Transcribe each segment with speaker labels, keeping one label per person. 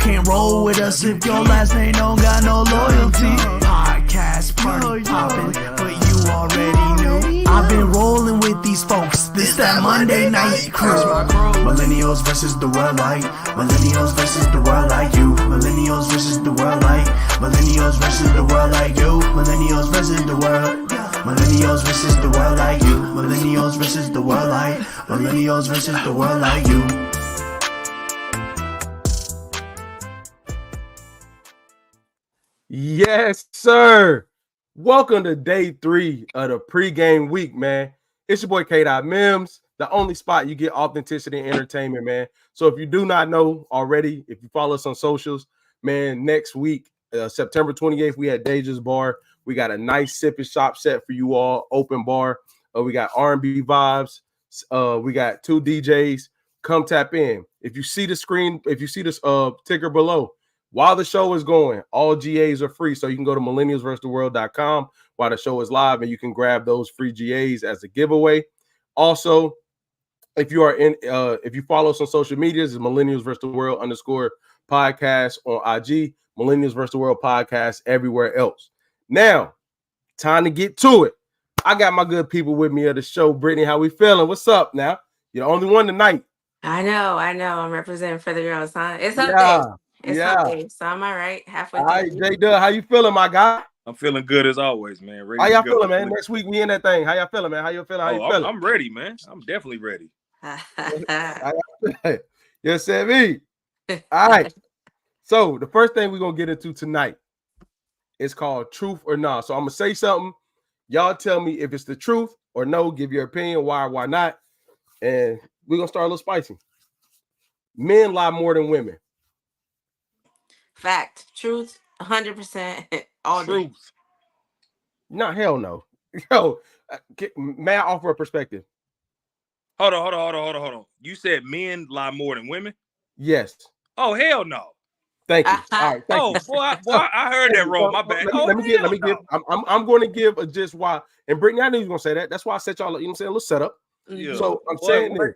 Speaker 1: can't roll with us if your last name don't got no loyalty. Podcast party poppin', but you already knew. I've been rolling with these folks, this that Monday night crew. Millennials versus the world like, millennials versus the world like you. Millennials versus the world like, millennials versus the world like you. Millennials versus the world. Millennials versus the world like you. Millennials versus the world like, millennials versus the world like you.
Speaker 2: Yes, sir. Welcome to day 3 of the pregame week, man. It's your boy K. Mims, the only spot you get authenticity and entertainment, man. So if you do not know already, if you follow us on socials, man, next week, September 28th, we had Deja's Bar. We got a nice sip and shop set for you all, open bar. We got R&B vibes. We got 2 DJs. Come tap in. If you see the screen, if you see this ticker below, while the show is going, all GAs are free. So you can go to millennialsversustheworld.com while the show is live, and you can grab those free GAs as a giveaway. Also, if you are if you follow us on social medias, it's Millennials versus the World _podcast on IG, Millennials versus the World podcast everywhere else. Now, time to get to it. I got my good people with me at the show. Bryttany, how we feeling? What's up now? You're the only one tonight.
Speaker 3: I know. I'm representing for the girls, huh? It's hump day. It's hump day, so I'm all right. Halfway through.
Speaker 2: All right, J-Dub, how you feeling, my guy?
Speaker 4: I'm feeling good as always, man. Ready
Speaker 2: how y'all
Speaker 4: to go.
Speaker 2: feeling, man? Next week we in that thing. How y'all feeling, man? How you feeling? How you feeling?
Speaker 4: I'm ready, man. I'm definitely ready.
Speaker 2: Yes, me. All right. So the first thing we're gonna get into tonight is called Truth or Nah. So I'm gonna say something. Y'all tell me if it's the truth or no. Give your opinion, why or why not. And we're gonna start a little spicy. Men lie more than women.
Speaker 3: Fact. Truth. 100%. All
Speaker 4: Truth.
Speaker 3: day.
Speaker 2: No, hell no. Yo, may I offer a perspective?
Speaker 4: Hold on. You said men lie more than women?
Speaker 2: Yes.
Speaker 4: Oh, hell no.
Speaker 2: Thank you. All right. Thank you.
Speaker 4: Boy, I heard that wrong. My bad.
Speaker 2: Let me give. I'm going to give a just why. And Bryttany, I knew you were going to say that. That's why I set y'all, you know what I'm saying? Let's set up.
Speaker 4: Yeah.
Speaker 2: So I'm saying this.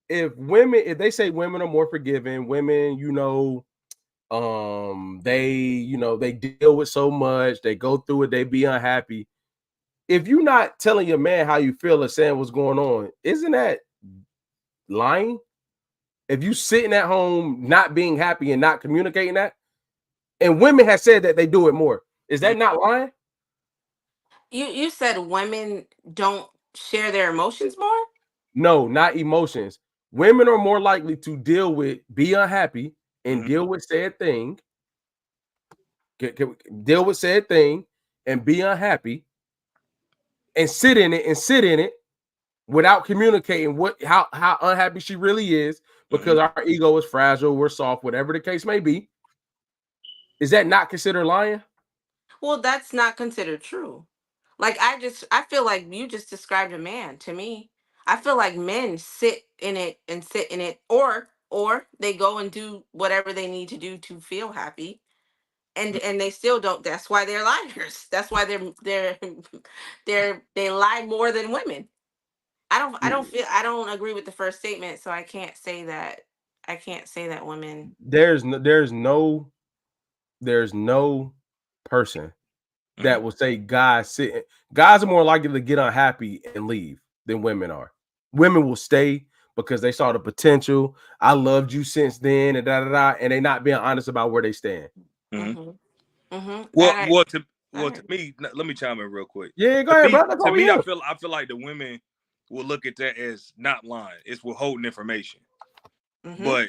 Speaker 2: If women, if they say women are more forgiving, women, they deal with so much, they go through it, they be unhappy. If you're not telling your man how you feel or saying what's going on, isn't that lying? If you sitting at home not being happy and not communicating that, and women have said that they do it more, is that not lying?
Speaker 3: You said women don't share their emotions more?
Speaker 2: No, not emotions. Women are more likely to be unhappy and deal with said thing. Deal with said thing and be unhappy and sit in it without communicating how unhappy she really is, because our ego is fragile, we're soft, whatever the case may be. Is that not considered lying? Well,
Speaker 3: that's not considered true. Like I feel like you just described a man to me. I feel like men sit in it or they go and do whatever they need to do to feel happy. And they still don't. That's why they're liars. That's why they lie more than women. I don't agree with the first statement, so I can't say that women.
Speaker 2: There's no person that will say guys are more likely to get unhappy and leave than women are. Women will stay because they saw the potential. I loved you since then, and and they not being honest about where they stand.
Speaker 4: Well, to me, let me chime in real quick.
Speaker 2: Yeah, go ahead, brother.
Speaker 4: To me, I feel like the women will look at that as not lying. It's withholding information. But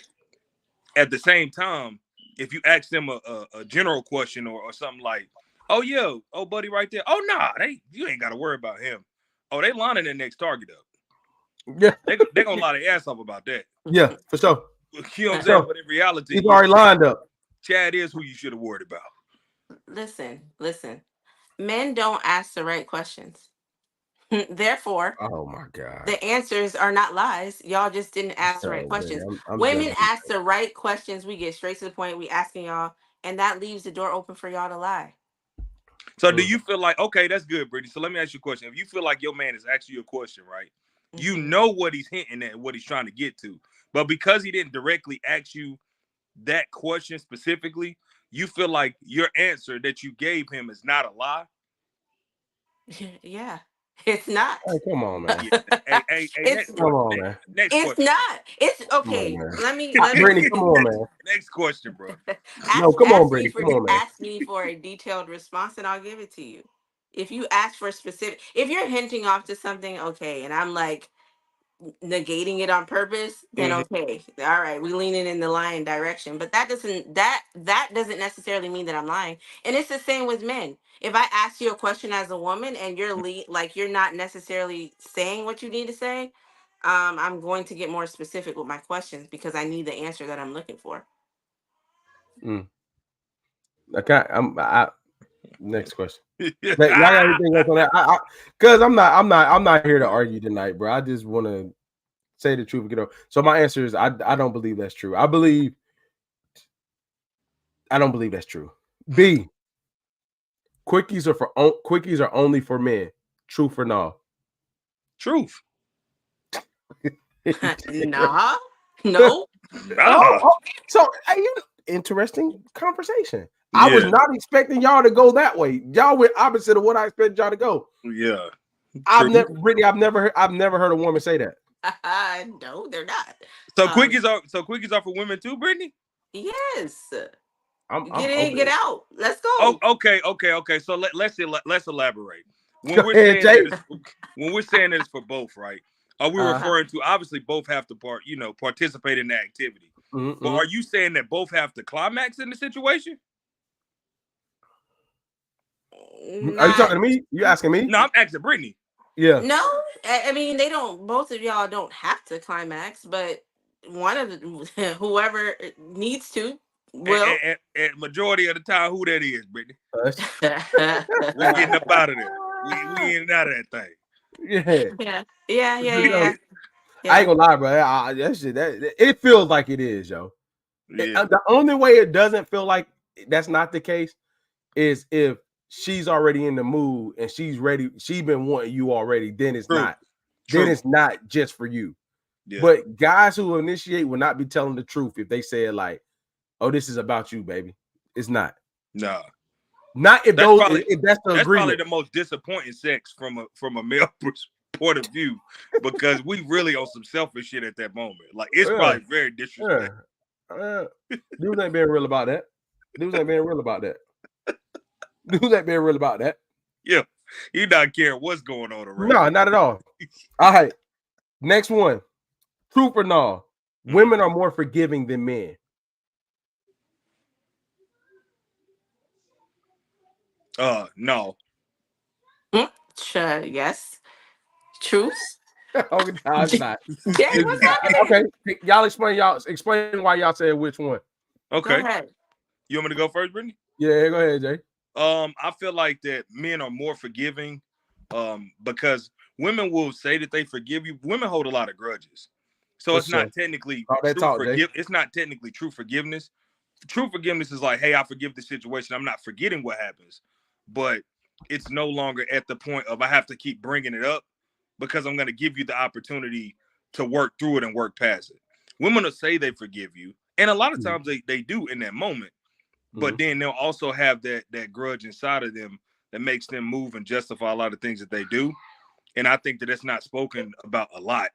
Speaker 4: at the same time, if you ask them a general question or something like, "Oh yeah, oh buddy, right there. Oh nah, you ain't got to worry about him. Oh, they lining their next target up.
Speaker 2: Yeah,
Speaker 4: they gonna lie their ass off about that.
Speaker 2: Yeah, for sure.
Speaker 4: You know what I'm saying? But in reality,
Speaker 2: he's already lined up.
Speaker 4: Chad is who you should have worried about.
Speaker 3: Listen. Men don't ask the right questions. Therefore,
Speaker 2: oh my God,
Speaker 3: the answers are not lies. Y'all just didn't ask the right questions. Women ask the right questions. We get straight to the point. We asking y'all, and that leaves the door open for y'all to lie.
Speaker 4: So do you feel like, okay, that's good, Bryttany. So let me ask you a question. If you feel like your man is asking you a question, right? You know what he's hinting at, what he's trying to get to. But because he didn't directly ask you that question specifically, you feel like your answer that you gave him is not a lie?
Speaker 3: Yeah, it's not.
Speaker 2: Hey, come on, man.
Speaker 4: Yeah. Hey,
Speaker 3: It's
Speaker 2: Come on, man.
Speaker 4: next
Speaker 3: it's
Speaker 4: question.
Speaker 3: not. It's
Speaker 2: Come on,
Speaker 3: okay.
Speaker 2: man.
Speaker 3: Let me
Speaker 2: Brittany, come on, man.
Speaker 4: Next question, bro.
Speaker 2: No, come on, Brittany. Come on, man.
Speaker 3: ask me for a detailed response and I'll give it to you. If you ask for specific, if you're hinting off to something, okay, and I'm like negating it on purpose, then
Speaker 4: Mhm.
Speaker 3: okay, all right, we leaning in the lying direction. But that doesn't necessarily mean that I'm lying. And it's the same with men. If I ask you a question as a woman and like you're not necessarily saying what you need to say, I'm going to get more specific with my questions because I need the answer that I'm looking for.
Speaker 2: Okay, next question. Y'all got anything else on that? Because I'm not here to argue tonight, bro. I just want to say the truth and get over. So my answer is I don't believe that's true. I don't believe that's true. B, quickies are only for men. Truth or no?
Speaker 4: Truth.
Speaker 3: Nah, no.
Speaker 2: So interesting conversation. I was
Speaker 4: Yeah.
Speaker 2: not expecting y'all to go that way. Y'all went opposite of what I expected y'all to go.
Speaker 4: Yeah.
Speaker 2: Brittany, I've never heard a woman say that.
Speaker 3: No, they're not.
Speaker 4: So quickies are for women too, Brittany?
Speaker 3: Yes.
Speaker 2: I'm
Speaker 3: Get in,
Speaker 2: open.
Speaker 3: get out. Let's go.
Speaker 4: Oh, okay. So let's elaborate. When
Speaker 2: Go
Speaker 4: we're
Speaker 2: ahead,
Speaker 4: saying
Speaker 2: Jay.
Speaker 4: that it's for both, right? Are we referring to obviously both have to participate in the activity?
Speaker 2: Mm-hmm.
Speaker 4: But are you saying that both have to climax in the situation?
Speaker 2: Are you talking to me? You asking me?
Speaker 4: No, I'm asking Brittany.
Speaker 2: Yeah.
Speaker 3: No, I mean they don't. Both of y'all don't have to climax, but one of the whoever needs to will.
Speaker 4: And majority of the time, who that is, Brittany?
Speaker 3: Yeah,
Speaker 4: We getting up out of there. We in and out of that thing.
Speaker 2: Yeah.
Speaker 3: yeah.
Speaker 2: I ain't gonna lie, bro. It feels like it is, yo.
Speaker 4: Yeah.
Speaker 2: The only way it doesn't feel like that's not the case is if she's already in the mood and she's ready. She's been wanting you already. Then it's not.
Speaker 4: True.
Speaker 2: Then it's not just for you.
Speaker 4: Yeah.
Speaker 2: But guys who initiate will not be telling the truth if they say it like, "Oh, this is about you, baby." It's not.
Speaker 4: Nah.
Speaker 2: Not if
Speaker 4: That's
Speaker 2: those.
Speaker 4: probably,
Speaker 2: if that's the
Speaker 4: that's
Speaker 2: agreement.
Speaker 4: probably the most disappointing sex from a male point of view, because we really on some selfish shit at that moment. Like it's probably very disrespectful.
Speaker 2: Dudes ain't being real about that. Dudes ain't being real about that. Dudes ain't being real about that.
Speaker 4: Yeah, you not caring what's going on around.
Speaker 2: No, not at all. All right. Next one. Truth or no? Women are more forgiving than men.
Speaker 4: No.
Speaker 3: Sure, yes. Truth.
Speaker 2: Oh, no, it's not.
Speaker 3: Jay, what's happening?
Speaker 2: Okay, y'all explain why y'all said which one.
Speaker 4: Okay.
Speaker 3: Go ahead.
Speaker 4: You want me to go first, Brittany?
Speaker 2: Yeah, go ahead, Jay.
Speaker 4: I feel like that men are more forgiving, because women will say that they forgive you. Women hold a lot of grudges, so it's not technically It's not technically true forgiveness. True forgiveness is like, hey, I forgive the situation. I'm not forgetting what happens, but it's no longer at the point of I have to keep bringing it up because I'm going to give you the opportunity to work through it and work past it. Women will say they forgive you, and a lot of times they do in that moment, but then they'll also have that grudge inside of them that makes them move and justify a lot of things that they do. And I think that that's not spoken about a lot.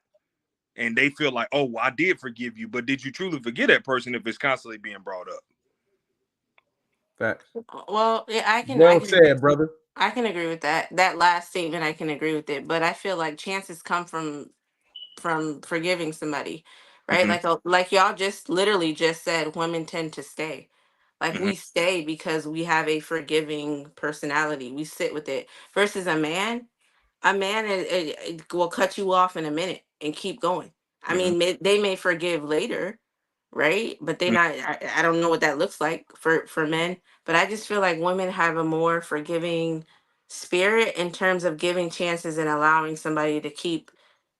Speaker 4: And they feel like, oh, well, I did forgive you, but did you truly forgive that person if it's constantly being brought up?
Speaker 2: Facts.
Speaker 3: Well, yeah, I can
Speaker 2: said, brother.
Speaker 3: I can agree with that. That last statement, I can agree with it. But I feel like chances come from forgiving somebody, right? Like y'all just literally just said, women tend to stay. Like we stay because we have a forgiving personality. We sit with it. Versus a man will cut you off in a minute and keep going. I mean, they may forgive later, right? But they not. I don't know what that looks like for men. But I just feel like women have a more forgiving spirit in terms of giving chances and allowing somebody to keep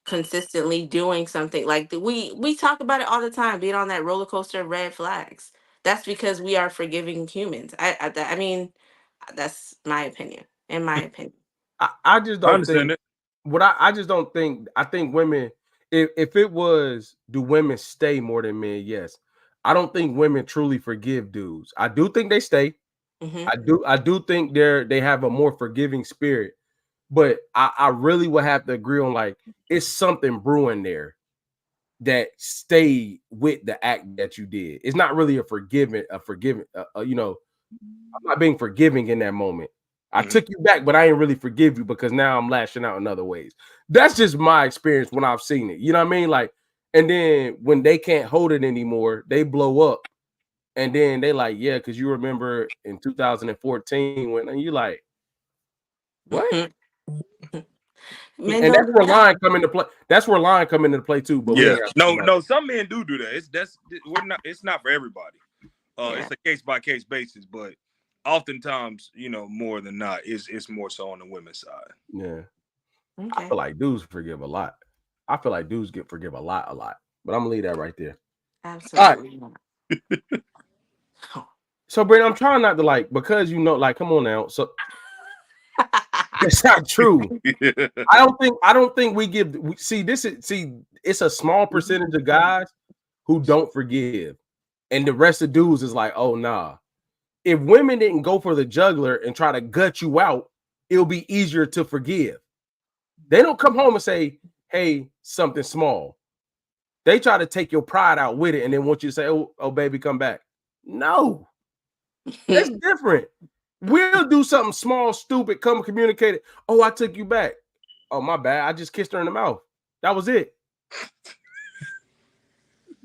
Speaker 3: consistently doing something. Like we talk about it all the time, being on that roller coaster of red flags. That's because we are forgiving humans. I mean, that's my opinion. In my opinion.
Speaker 2: I just don't
Speaker 4: understand
Speaker 2: think
Speaker 4: it.
Speaker 2: I just don't think. I think women, if it was, do women stay more than men? Yes. I don't think women truly forgive dudes. I do think they stay. I do think they have a more forgiving spirit, but I really would have to agree on like it's something brewing there that stay with the act that you did. It's not really a forgiving, you know, I'm not being forgiving in that moment. I took you back, but I ain't really forgive you because now I'm lashing out in other ways. That's just my experience when I've seen it. You know what I mean? Like, and then when they can't hold it anymore, they blow up. And then they like, yeah, because you remember in 2014 when and you like, what?
Speaker 3: Men
Speaker 2: And
Speaker 3: don't
Speaker 2: that's
Speaker 3: do
Speaker 2: where
Speaker 3: that.
Speaker 2: line come into play. That's where line come into play too. But we
Speaker 4: Yeah,
Speaker 2: ain't got
Speaker 4: no, some men do that. It's not for everybody. It's a case by case basis, but oftentimes, you know, more than not, it's more so on the women's side.
Speaker 2: Yeah, I
Speaker 3: Okay.
Speaker 2: feel like dudes forgive a lot. I feel like dudes forgive a lot. But I'm gonna leave that right there. All right.
Speaker 3: Absolutely not.
Speaker 2: So, Brandon, I'm trying not to like because you know, like, come on now. So it's not true. I don't think we give. It's a small percentage of guys who don't forgive, and the rest of dudes is like, oh nah. If women didn't go for the juggler and try to gut you out, it'll be easier to forgive. They don't come home and say, hey, something small. They try to take your pride out with it and then want you to say, oh baby, come back. No, that's different. We'll do something small, stupid, come communicate it. Oh, I took you back. Oh, my bad. I just kissed her in the mouth. That was it.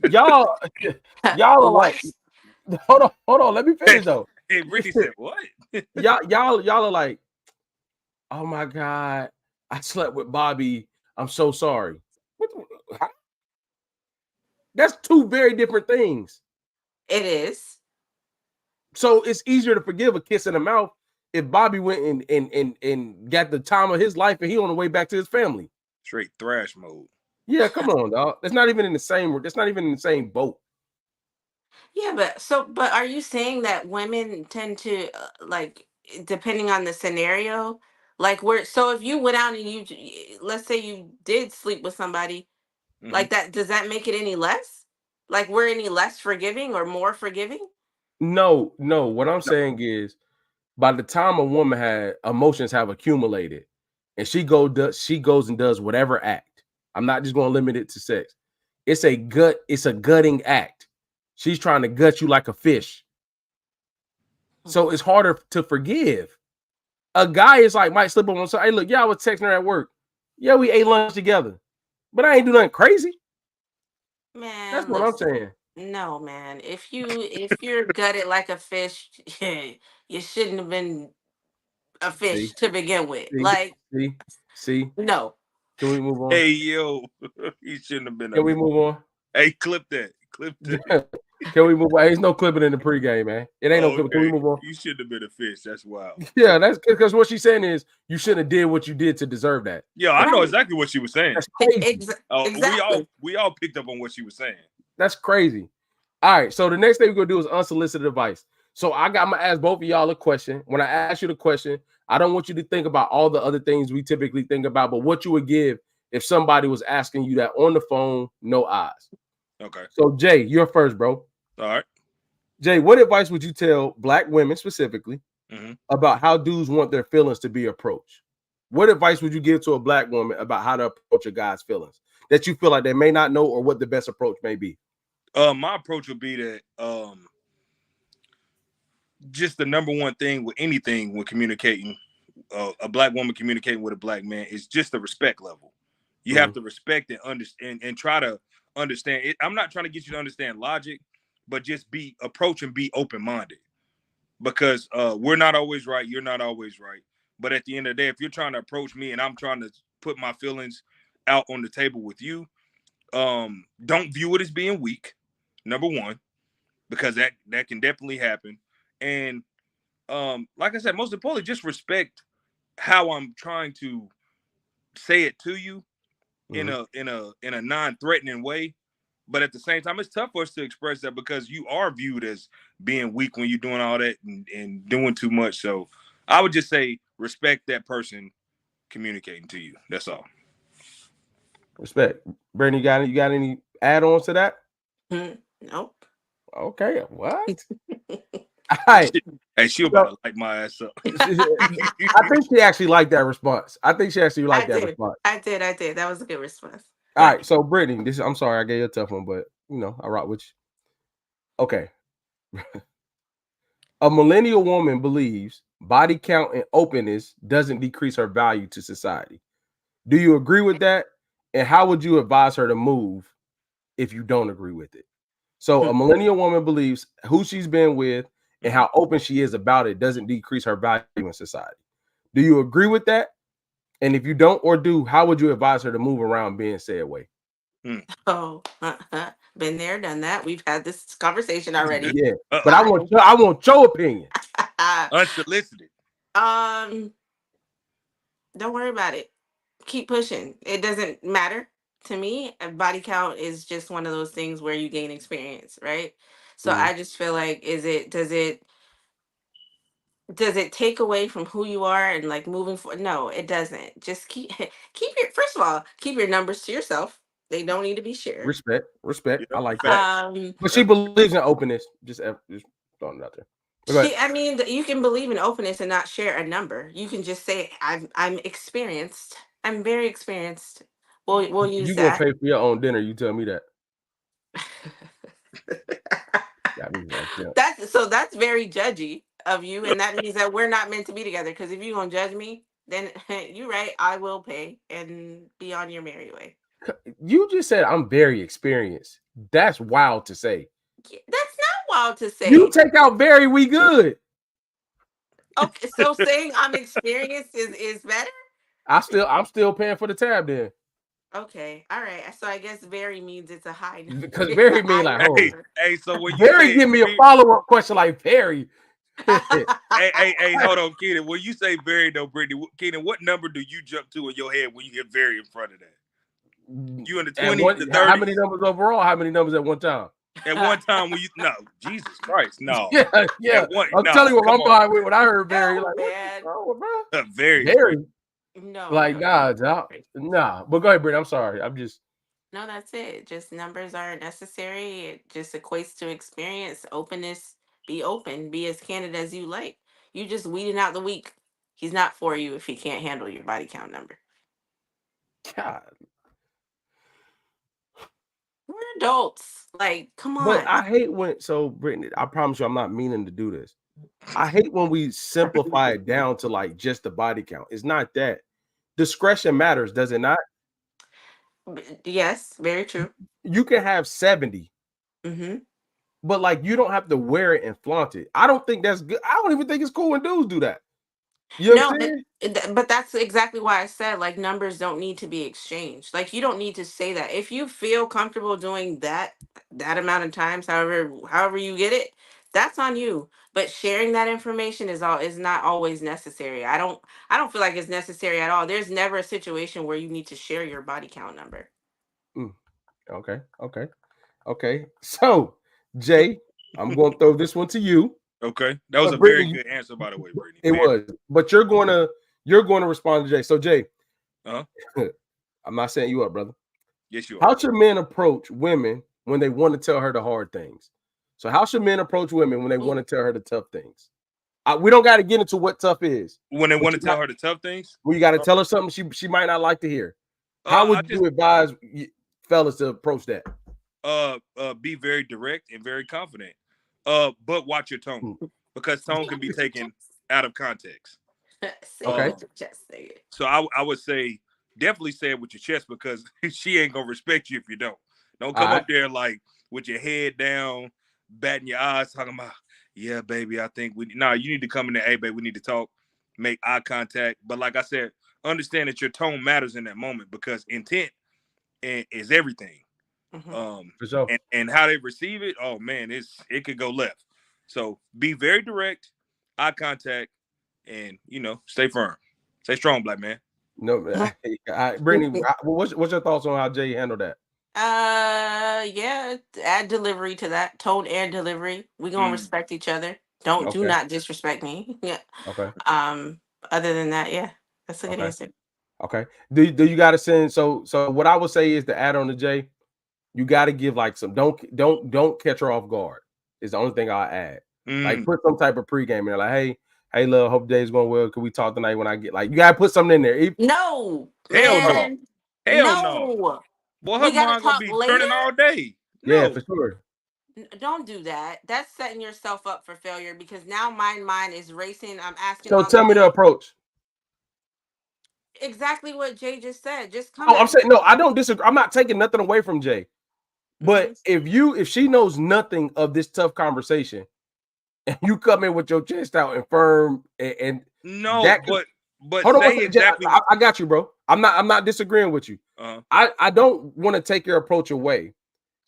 Speaker 2: Y'all are like, hold on. Let me finish though.
Speaker 4: Hey, Bryttany said what?
Speaker 2: y'all are like, oh my God, I slept with Bobby. I'm so sorry. That's two very different things.
Speaker 3: It is.
Speaker 2: So it's easier to forgive a kiss in the mouth if Bobby went and got the time of his life and he on the way back to his family.
Speaker 4: Straight thrash mode.
Speaker 2: Yeah, come on, dog. That's not even in the same boat.
Speaker 3: Yeah, but are you saying that women tend to like depending on the scenario, like where so if you went out and let's say you did sleep with somebody like that, does that make it any less? Like we're any less forgiving or more forgiving?
Speaker 2: No. What I'm saying is by the time a woman had emotions have accumulated and she goes and does whatever act. I'm not just going to limit it to sex. It's a gutting act. She's trying to gut you like a fish. So it's harder to forgive. A guy is like might slip up on something. Hey, look, yeah, I was texting her at work. Yeah, we ate lunch together, but I ain't do nothing crazy. That's
Speaker 3: Man,
Speaker 2: what I'm
Speaker 3: listen.
Speaker 2: saying.
Speaker 3: No, man. If you're gutted like a fish, you shouldn't have been a
Speaker 2: See,
Speaker 3: fish to begin with.
Speaker 2: see,
Speaker 3: Like,
Speaker 2: see.
Speaker 3: no.
Speaker 2: Can we move on?
Speaker 4: Hey yo, he shouldn't have been.
Speaker 2: Can we move on?
Speaker 4: Hey, clip that. Clip that.
Speaker 2: Can we move on? There's no clipping in the pregame, man. It ain't no clipping. Can we move on?
Speaker 4: You shouldn't have been a fish. That's wild.
Speaker 2: Yeah, that's because what she's saying is you shouldn't have did what you did to deserve that.
Speaker 4: Yeah, I know exactly what she was saying.
Speaker 2: That's crazy.
Speaker 3: Exactly.
Speaker 4: We all picked up on what she was saying.
Speaker 2: That's crazy. All right, so the next thing we're gonna do is unsolicited advice. So I'm gonna ask both of y'all a question. When I ask you the question, I don't want you to think about all the other things we typically think about, but what you would give if somebody was asking you that on the phone, no eyes.
Speaker 4: Okay.
Speaker 2: So Jay, you're first, bro.
Speaker 4: All right.
Speaker 2: Jay, what advice would you tell Black women specifically about how dudes want their feelings to be approached? What advice would you give to a Black woman about how to approach a guy's feelings that you feel like they may not know or what the best approach may be?
Speaker 4: My approach would be that just the number one thing with anything when communicating, a Black woman communicating with a Black man is just the respect level. You have to respect and understand and try to understand it. I'm not trying to get you to understand logic, but just approach and be open-minded. Because we're not always right, you're not always right. But at the end of the day, if you're trying to approach me and I'm trying to put my feelings out on the table with you, don't view it as being weak, number one, because that can definitely happen. And like I said, most importantly, just respect how I'm trying to say it to you in a non-threatening way. But at the same time, it's tough for us to express that because you are viewed as being weak when you're doing all that and doing too much. So I would just say respect that person communicating to you. That's all.
Speaker 2: Respect. Brittany, you got any add-ons to that?
Speaker 3: Nope.
Speaker 2: Okay, what? All right.
Speaker 4: Hey, she about to light my ass up.
Speaker 2: I think she actually liked that response. I think she actually liked that response.
Speaker 3: I did. That was a good response.
Speaker 2: All right, so Brittany, I'm sorry I gave you a tough one, but I rock with you. Okay. A millennial woman believes body count and openness doesn't decrease her value to society. Do you agree with that? And how would you advise her to move if you don't agree with it? So a millennial woman believes who she's been with and how open she is about it doesn't decrease her value in society. Do you agree with that? And if you don't or do, how would you advise her to move around being said way?
Speaker 3: Oh, been there, done that. We've had this conversation already.
Speaker 2: Yeah, but I want your opinion.
Speaker 4: Unsolicited.
Speaker 3: Don't worry about it. Keep pushing. It doesn't matter to me. A body count is just one of those things where you gain experience, right? So I just feel like, does it take away from who you are and like moving forward? No, it doesn't. Just keep first of all, keep your numbers to yourself. They don't need to be shared.
Speaker 2: Respect.
Speaker 4: Yeah,
Speaker 2: I like that. But she believes in openness. Just throwing it out there.
Speaker 3: I mean, you can believe in openness and not share a number. You can just say, I'm experienced. I'm very experienced. We'll use
Speaker 2: you
Speaker 3: that.
Speaker 2: gonna pay for your own dinner. You tell me that.
Speaker 3: That's very judgy of you, and that means that we're not meant to be together. Because if you're gonna judge me, then you're right. I will pay and be on your merry way.
Speaker 2: You just said I'm very experienced. That's wild to say.
Speaker 3: That's not wild to say.
Speaker 2: You take out very, we good.
Speaker 3: Okay, so saying I'm experienced is better.
Speaker 2: I'm still paying for the tab then.
Speaker 3: Okay, all right. So I guess very means it's a high number.
Speaker 2: Because very mean like
Speaker 4: hey, so when you
Speaker 2: very give me a follow-up question like very.
Speaker 4: hey, hold on, Keenan. When you say very though, Brittany, Keenan, what number do you jump to in your head when you hear very in front of that? You in the 20s, the 30s?
Speaker 2: How many numbers overall? How many numbers at one time?
Speaker 4: At one time when you Jesus Christ, no.
Speaker 2: Yeah. I'm telling you what I'm buying with when I heard very.
Speaker 3: No,
Speaker 2: like,
Speaker 3: man.
Speaker 2: Bro?
Speaker 4: Very.
Speaker 2: No. Like, nah. But go ahead, Brittany. I'm sorry.
Speaker 3: No, that's it. Just numbers aren't necessary. It just equates to experience, openness. Be open. Be as candid as you like. You just weeding out the weak. He's not for you if he can't handle your body count number.
Speaker 2: God.
Speaker 3: We're adults. Like, come on.
Speaker 2: But I hate Brittany, I promise you, I'm not meaning to do this. I hate when we simplify it down to like just the body count. It's not that. Discretion matters, does it not?
Speaker 3: Yes, very true.
Speaker 2: You can have 70. But like you don't have to wear it and flaunt it. I don't think that's good. I don't even think it's cool when dudes do that. You know what I'm saying?
Speaker 3: But that's exactly why I said like numbers don't need to be exchanged. Like you don't need to say that. If you feel comfortable doing that amount of times, however you get it, that's on you. But sharing that information is not always necessary. I don't feel like it's necessary at all. There's never a situation where you need to share your body count number.
Speaker 2: Okay. So, Jay, I'm going to throw this one to you.
Speaker 4: Okay, that was a very good answer, by the way, Brittany.
Speaker 2: It was, but you're going to respond to Jay. So, Jay, I'm not setting you up, brother.
Speaker 4: Yes, you are.
Speaker 2: How should men approach women when they want to tell her the hard things? So, how should men approach women when they want to tell her the tough things? We don't got to get into what tough is.
Speaker 4: When they want to tell her the tough things,
Speaker 2: well, you got to tell her something she might not like to hear. How would you advise fellas to approach that?
Speaker 4: Be very direct and very confident. But watch your tone, because tone can be taken out of context.
Speaker 2: Okay.
Speaker 4: So I would say definitely say it with your chest, because she ain't gonna respect you if you don't. Don't come up there like with your head down, batting your eyes, talking about, yeah, baby, I think you need to come in there, hey, babe, we need to talk, make eye contact. But like I said, understand that your tone matters in that moment, because intent is everything. And how they receive it, oh man, it could go left. So be very direct, eye contact, and stay firm, stay strong, black man.
Speaker 2: No, Brittany, what's your thoughts on how Jay handled that?
Speaker 3: Yeah, add delivery to that, tone and delivery. We gonna respect each other. Do not disrespect me. Yeah.
Speaker 2: Okay.
Speaker 3: Other than that, yeah, that's a good answer.
Speaker 2: Okay. Do you got to send? So what I would say is to add on to Jay, you got to give like some. Don't catch her off guard. Is the only thing I'll add. Like
Speaker 4: Mm.
Speaker 2: put some type of pregame in there. Like, hey, love, hope day's going well. Can we talk tonight when I get like you gotta put something in there.
Speaker 3: No,
Speaker 4: Hell no.
Speaker 3: man.
Speaker 4: Hell no.
Speaker 3: No.
Speaker 4: Boy, her
Speaker 3: We gotta
Speaker 4: mind gonna
Speaker 3: talk
Speaker 4: be
Speaker 3: later.
Speaker 4: turning all day.
Speaker 2: Yeah,
Speaker 4: No.
Speaker 2: for sure.
Speaker 3: Don't do that. That's setting yourself up for failure because now my mind is racing. I'm asking
Speaker 2: So
Speaker 3: all
Speaker 2: tell
Speaker 3: these
Speaker 2: me the
Speaker 3: things.
Speaker 2: approach.
Speaker 3: Exactly what Jay just said. Just come
Speaker 2: No, I'm
Speaker 3: at
Speaker 2: saying no, I don't disagree. I'm not taking nothing away from Jay.
Speaker 3: me.
Speaker 2: But if she knows nothing of this tough conversation and you come in with your chest out and firm and
Speaker 4: No,
Speaker 2: that could
Speaker 4: but
Speaker 2: hold on one
Speaker 4: say
Speaker 2: second, Jay,
Speaker 4: exactly.
Speaker 2: I got you, bro. I'm not disagreeing with you. I don't want to take your approach away.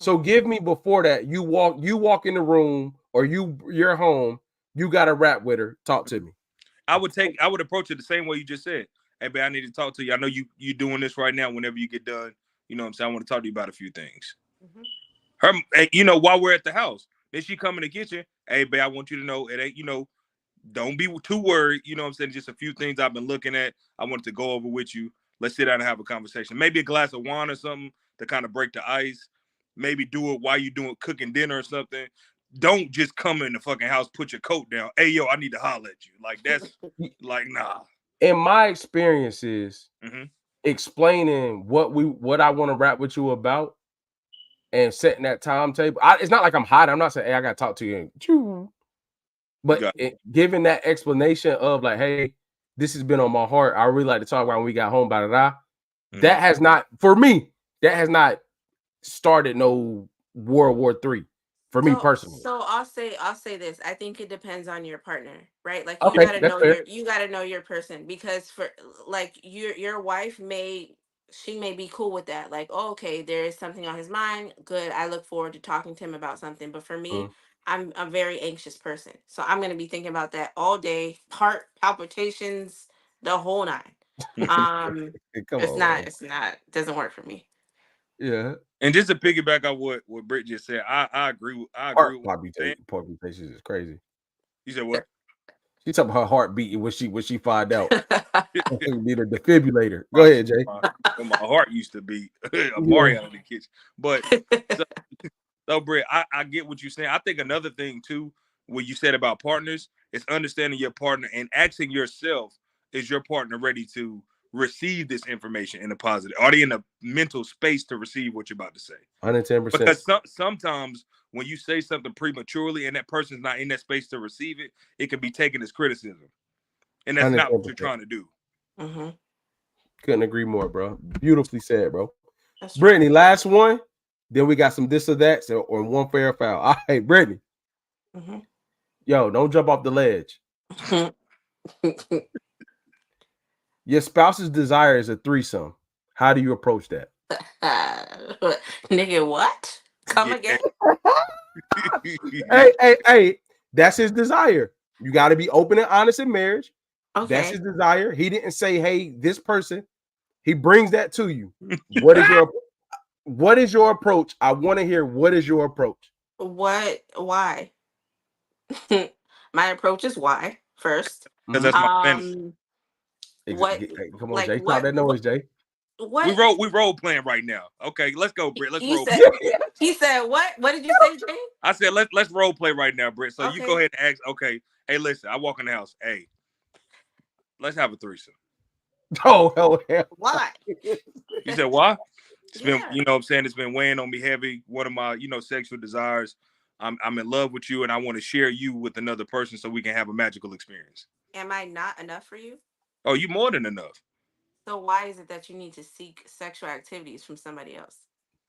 Speaker 2: So give me before that. You walk in the room or you're home, you got to rap with her. Talk to me.
Speaker 4: I would approach it the same way you just said. Hey, babe, I need to talk to you. I know you doing this right now. Whenever you get done, you know what I'm saying. I want to talk to you about a few things. Her, while we're at the house, then she come in the kitchen. Hey, babe, I want you to know it ain't, don't be too worried. You know what I'm saying? Just a few things I've been looking at. I wanted to go over with you. Let's sit down and have a conversation. Maybe a glass of wine or something to kind of break the ice. Maybe do it while you're doing cooking dinner or something. Don't just come in the fucking house, put your coat down. Hey, yo, I need to holler at you. Like that's like nah.
Speaker 2: In my experiences,
Speaker 4: Mm-hmm.
Speaker 2: explaining what I want to rap with you about and setting that timetable. It's not like I'm hiding. I'm not saying, hey, I gotta talk to you. But giving that explanation of like, hey, this has been on my heart. I really like to talk about when we got home, that has not, for me, that has not started no World War III for me personally.
Speaker 3: So I'll say this. I think it depends on your partner, right? Like
Speaker 2: Okay, that's fair.
Speaker 3: you gotta know your person because for like your wife she may be cool with that. Like, oh, okay, there is something on his mind. Good. I look forward to talking to him about something. But for me, I'm a very anxious person. So I'm gonna be thinking about that all day, heart palpitations, the whole nine.
Speaker 2: Come on, man.
Speaker 3: It's not doesn't work for me.
Speaker 2: Yeah.
Speaker 4: And just to piggyback on what Britt just said, I agree with
Speaker 2: Heart
Speaker 4: what you're saying.
Speaker 2: palpitations is crazy.
Speaker 4: You said what?
Speaker 2: She talking about her heart beating when she find out. Need a defibrillator. Go ahead, Jay.
Speaker 4: When my heart used to beat Mario in the kitchen. But so Britt, I get what you're saying. I think another thing too, what you said about partners, is understanding your partner and asking yourself, is your partner ready to receive this information in a positive? Are they in a mental space to receive what you're about to say?
Speaker 2: 110%.
Speaker 4: Because sometimes when you say something prematurely and that person's not in that space to receive it, it can be taken as criticism. And that's not what you're trying to do.
Speaker 3: Mm-hmm.
Speaker 2: Couldn't agree more, bro. Beautifully said, bro.
Speaker 3: That's
Speaker 2: Brittany, last one. Then we got some this or that, or one fair foul. All right, Brittany.
Speaker 3: Mm-hmm.
Speaker 2: Yo, don't jump off the ledge. Your spouse's desire is a threesome. How do you approach that?
Speaker 3: Nigga, what? Come again?
Speaker 2: Hey, that's his desire. You got to be open and honest in marriage.
Speaker 3: Okay.
Speaker 2: That's his desire. He didn't say, hey, this person. He brings that to you. What is your approach? I want to hear what is your approach?
Speaker 3: Why? My approach is why first.
Speaker 4: Because that's my finish.
Speaker 3: What?
Speaker 2: Come on,
Speaker 3: Like
Speaker 2: Jay. Talk that noise, Jay.
Speaker 3: What?
Speaker 4: We role playing right now. Okay, let's go, Britt. Let's role
Speaker 3: play. He said what? What did you say, Jay?
Speaker 4: I said let's role play right now, Britt. So you go ahead and ask. Okay, hey, listen. I walk in the house. Hey, let's have a threesome.
Speaker 2: Oh hell.
Speaker 3: Why?
Speaker 4: You said why? It's been, you know what I'm saying, it's been weighing on me heavy. One of my, sexual desires. I'm in love with you and I want to share you with another person so we can have a magical experience.
Speaker 3: Am I not enough for you?
Speaker 4: Oh, you more than enough.
Speaker 3: So why is it that you need to seek sexual activities from somebody else?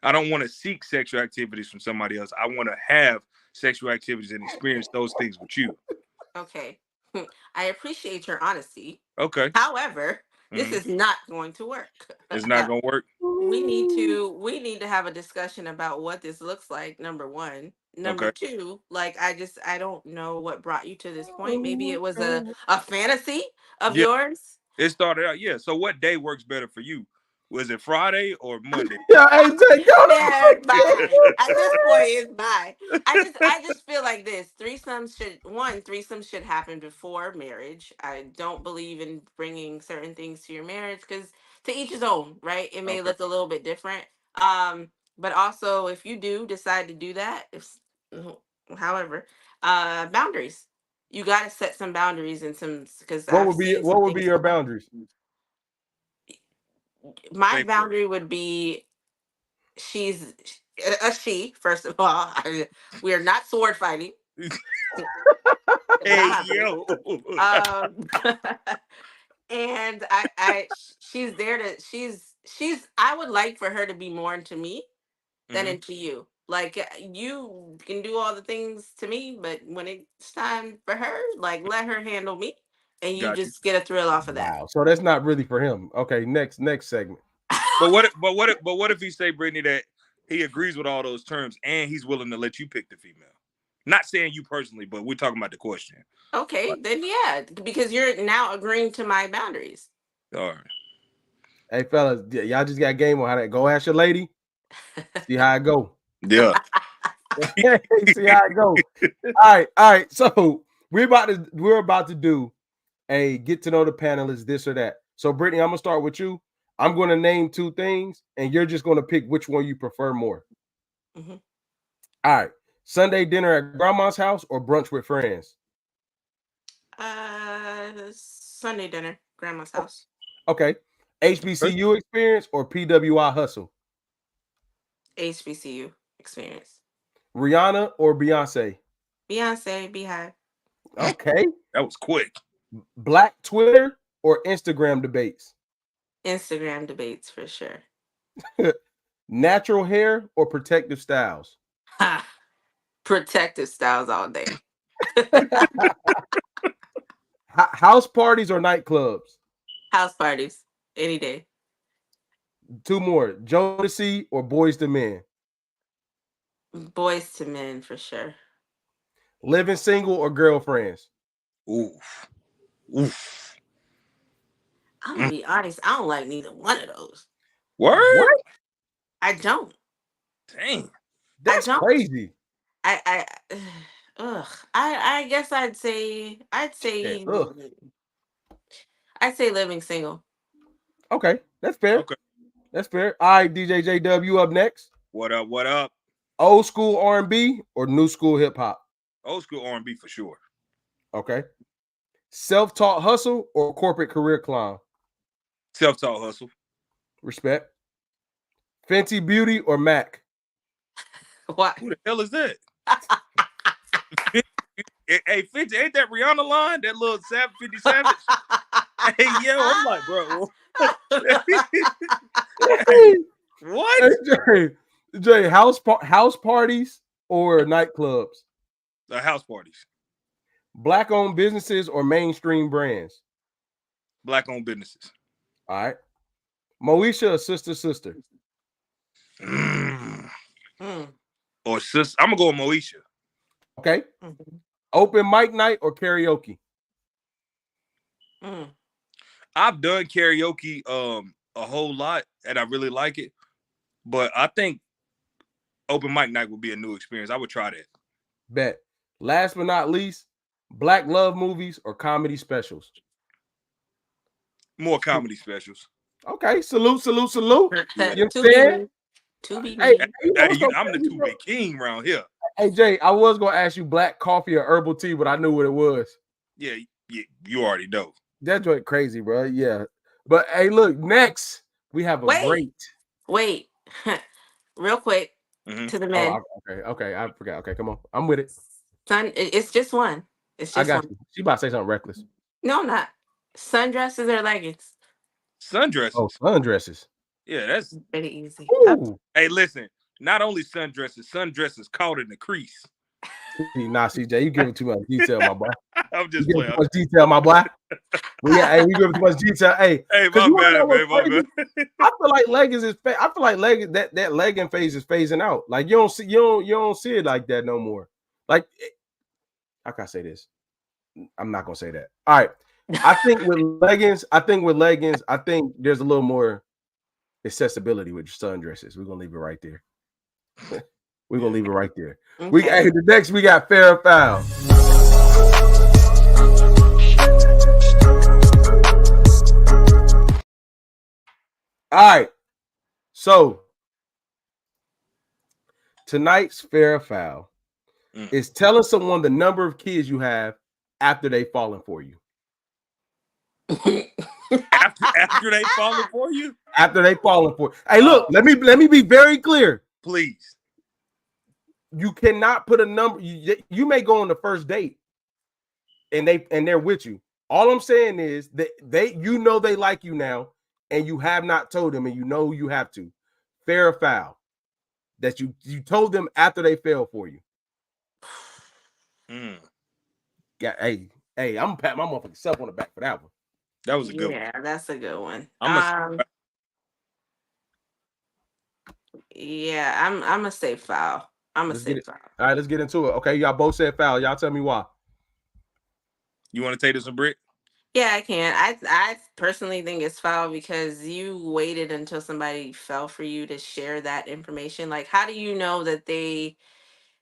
Speaker 4: I don't want to seek sexual activities from somebody else. I want to have sexual activities and experience those things with you.
Speaker 3: Okay. I appreciate your honesty.
Speaker 4: Okay.
Speaker 3: However, this is not going to work.
Speaker 4: It's not going to work.
Speaker 3: We need to have a discussion about what this looks like. Number one. Number two, like I don't know what brought you to this point. Maybe it was a fantasy of yours.
Speaker 4: It started out, yeah. So what day works better for you? Was it Friday or Monday?
Speaker 2: Yeah, bye.
Speaker 3: At this point, it's bye. I just feel like this. Threesomes should happen before marriage. I don't believe in bringing certain things to your marriage because to each his own, right? It may look a little bit different. But also if you do decide to do that, however, boundaries. You got to set some boundaries and some, because
Speaker 2: What
Speaker 3: I've
Speaker 2: would be
Speaker 3: seen some things.
Speaker 2: your boundaries?
Speaker 3: My
Speaker 4: Say
Speaker 3: boundary would be she's a she. First of all, we are not sword fighting.
Speaker 4: hey,
Speaker 3: Not happening.
Speaker 4: yo.
Speaker 3: And she's there to, I would like for her to be more into me than
Speaker 4: Mhm.
Speaker 3: into you. Like, you can do all the things to me, but when it's time for her, like, let her handle me, and you
Speaker 4: Got you.
Speaker 3: just get a thrill off of that.
Speaker 2: Wow. So that's not really for him. Okay, next segment.
Speaker 4: But what if he say, Brittany, that he agrees with all those terms and he's willing to let you pick the female? Not saying you personally, but we're talking about the question.
Speaker 3: Okay, then yeah, because you're now agreeing to my boundaries.
Speaker 4: All right.
Speaker 2: Hey fellas, y'all just got game on how that go. Ask your lady. See how it go.
Speaker 4: Yeah.
Speaker 2: See how it go. All right. So we're about to do a get to know the panelists, this or that. So Brittany, I'm gonna start with you. I'm gonna name two things, and you're just gonna pick which one you prefer more.
Speaker 3: Mm-hmm.
Speaker 2: All right. Sunday dinner at grandma's house or brunch with friends?
Speaker 3: Sunday dinner, grandma's house.
Speaker 2: Okay. HBCU experience or PWI hustle?
Speaker 3: HBCU experience.
Speaker 2: Rihanna or Beyonce?
Speaker 3: Beyonce, Beehive.
Speaker 2: Okay.
Speaker 4: That was quick.
Speaker 2: Black Twitter or Instagram debates?
Speaker 3: Instagram debates for sure.
Speaker 2: Natural hair or protective styles?
Speaker 3: Ha! Protective styles all day.
Speaker 2: House parties or nightclubs?
Speaker 3: House parties any day.
Speaker 2: Two more. Jodeci or Boys to Men?
Speaker 3: Boys to men for sure.
Speaker 2: Living single or girlfriends?
Speaker 4: Oof. Oof.
Speaker 3: I'm gonna be honest, I don't like neither one of those.
Speaker 4: Word?
Speaker 2: What?
Speaker 3: I don't.
Speaker 4: Dang.
Speaker 2: That's
Speaker 3: don't.
Speaker 2: crazy.
Speaker 3: I ugh. I guess I'd say
Speaker 2: Yeah, ugh.
Speaker 3: living single.
Speaker 2: Okay, that's fair.
Speaker 4: Okay.
Speaker 2: That's fair. All right, DJ JW up next.
Speaker 4: What up? What up?
Speaker 2: Old school R&B or new school hip hop?
Speaker 4: Old school R&B for sure.
Speaker 2: Okay. Self-taught hustle or corporate career climb?
Speaker 4: Self-taught hustle.
Speaker 2: Respect. Fenty Beauty or Mac?
Speaker 3: What?
Speaker 4: Who the hell is that? Hey, 50, ain't that Rihanna line? That little 50 Savage? Hey, yo, I'm like, bro. Hey, what?
Speaker 2: Hey, Jay, house parties or nightclubs?
Speaker 4: The house parties.
Speaker 2: Black-owned businesses or mainstream brands?
Speaker 4: Black-owned businesses.
Speaker 2: All right. Moesha or sister?
Speaker 4: Or sis, I'm gonna go with Moesha.
Speaker 2: Okay. Mm-hmm. Open mic night or karaoke?
Speaker 4: I've done karaoke a whole lot, and I really like it. But I think open mic night would be a new experience. I would try that.
Speaker 2: Bet. Last but not least, black love movies or comedy specials?
Speaker 4: More comedy specials.
Speaker 2: Okay. Salute. You know what I'm
Speaker 3: To
Speaker 2: saying?
Speaker 3: be
Speaker 2: Hey,
Speaker 4: I'm the 2B king around here.
Speaker 2: Hey, Jay, I was going to ask you black coffee or herbal tea, but I knew what it was.
Speaker 4: Yeah, you already know.
Speaker 2: That joint crazy, bro. Yeah. But, hey, look, next, we have a great.
Speaker 3: Wait. Real quick, to the men.
Speaker 2: Oh, okay. I forgot. Okay, come on. I'm with it.
Speaker 3: Son, it's just one. It's just
Speaker 2: I got
Speaker 3: one.
Speaker 2: you. She about to say something reckless.
Speaker 3: No, I'm not. Sundresses or leggings?
Speaker 4: Sundresses.
Speaker 2: Oh, sundresses.
Speaker 4: Yeah, that's
Speaker 3: pretty easy.
Speaker 2: Ooh.
Speaker 4: Hey, listen, not only sundresses caught in the crease.
Speaker 2: Nah, CJ, you giving too much detail, my boy.
Speaker 4: I'm just
Speaker 2: you
Speaker 4: playing.
Speaker 2: Too much detail, my boy. Hey, we giving too much detail. Hey,
Speaker 4: my bad, man. My bad.
Speaker 2: I feel like leggings is. I feel like that legging phase is phasing out. Like you don't see it like that no more. Like, how can I say this? I'm not gonna say that. All right. I think with leggings, I think there's a little more accessibility with sundresses. We're gonna leave it right there. We're gonna leave it right there. Okay. The next we got fair or foul. All right. So tonight's fair or foul. is telling someone the number of kids you have after they've fallen for you.
Speaker 4: after they falling for you?
Speaker 2: After they fallen for you. Hey, look, let me be very clear.
Speaker 4: Please.
Speaker 2: You cannot put a number. You may go on the first date and they're with you. All I'm saying is that they like you now, and you have not told them, and you have to. Fair or foul. That you told them after they fell for you. Yeah, hey, I'm gonna pat my motherfucking self on the back for that one.
Speaker 4: That was a good one.
Speaker 3: Yeah, that's a good one. Yeah, I'm gonna say foul. I'm gonna say foul.
Speaker 2: All right, let's get into it. Okay, y'all both said foul. Y'all tell me why.
Speaker 4: You want to take this one, Britt?
Speaker 3: Yeah, I can. I personally think it's foul because you waited until somebody fell for you to share that information. Like, how do you know that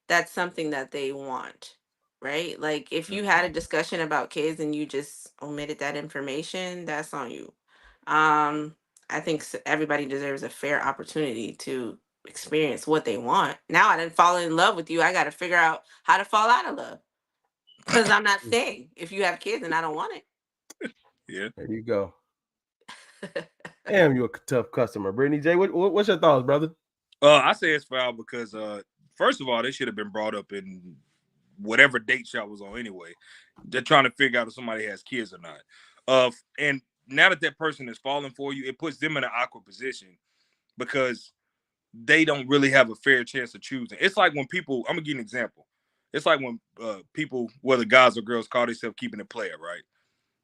Speaker 3: that's something that they want? Right? Like, if you had a discussion about kids and you just omitted that information, that's on you. I think everybody deserves a fair opportunity to experience what they want. Now I didn't fall in love with you. I got to figure out how to fall out of love. Because I'm not saying if you have kids and I don't want it.
Speaker 4: Yeah.
Speaker 2: There you go. Damn, you're a tough customer, Brittany J. What's your thoughts, brother?
Speaker 4: I say it's foul because first of all, they should have been brought up in whatever date y'all was on anyway. They're trying to figure out if somebody has kids or not. And now that person is falling for you, it puts them in an awkward position because they don't really have a fair chance of choosing. It's like when people, I'm gonna give you an example. It's like when people, whether guys or girls, call themselves keeping it player, right?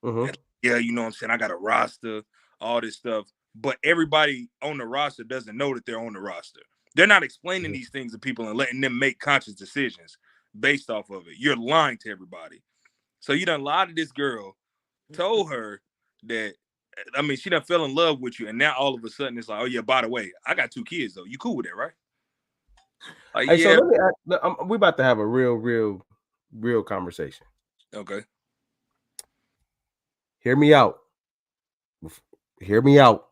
Speaker 4: And, yeah, you know what I'm saying? I got a roster, all this stuff. But everybody on the roster doesn't know that they're on the roster. They're not explaining these things to people and letting them make conscious decisions based off of it. You're lying to everybody. So you done lied to this girl, told her that, I mean, she done fell in love with you, and now all of a sudden it's like, oh yeah, by the way, I got 2 kids though. You cool with that, right? Like,
Speaker 2: hey,
Speaker 4: yeah.
Speaker 2: so let me ask, we about to have a real conversation.
Speaker 4: Okay.
Speaker 2: Hear me out. Hear me out.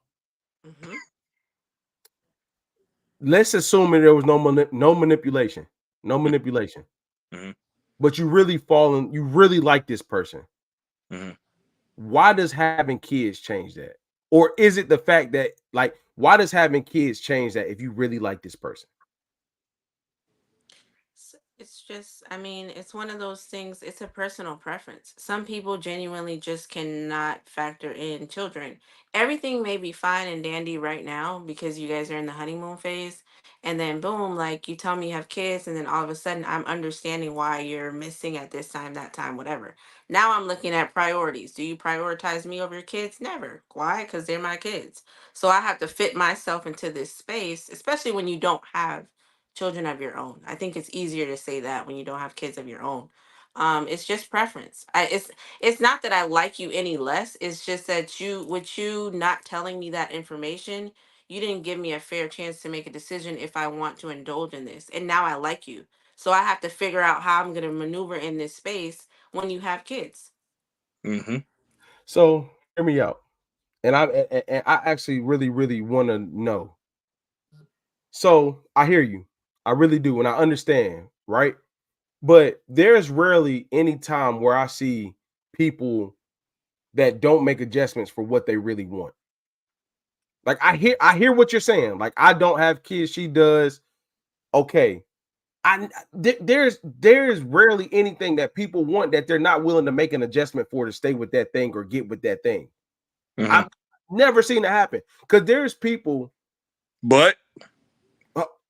Speaker 2: Let's assume that there was no manipulation. No manipulation. But you really you really like this person. Why does having kids change that? Or is it the fact that, like, why does having kids change that if you really like this person?
Speaker 3: It's just, I mean, it's one of those things, it's a personal preference. Some people genuinely just cannot factor in children. Everything may be fine and dandy right now because you guys are in the honeymoon phase. And then, boom, like you tell me you have kids, and then all of a sudden I'm understanding why you're missing at this time, that time, whatever. Now I'm looking at priorities. Do you prioritize me over your kids? Never. Why? Because they're my kids. So I have to fit myself into this space, especially when you don't have children of your own. I think it's easier to say that when you don't have kids of your own. It's just preference. It's not that I like you any less. It's just that with you not telling me that information, you didn't give me a fair chance to make a decision if I want to indulge in this. And now I like you. So I have to figure out how I'm going to maneuver in this space when you have kids.
Speaker 2: So hear me out. And I actually really want to know. So I hear you. I really do. And I understand, right? But there's rarely any time where I see people that don't make adjustments for what they really want. Like, I hear what you're saying. Like, I don't have kids, she does. Okay. There's rarely anything that people want that they're not willing to make an adjustment for to stay with that thing or get with that thing. I've never seen it happen because there's people.
Speaker 4: But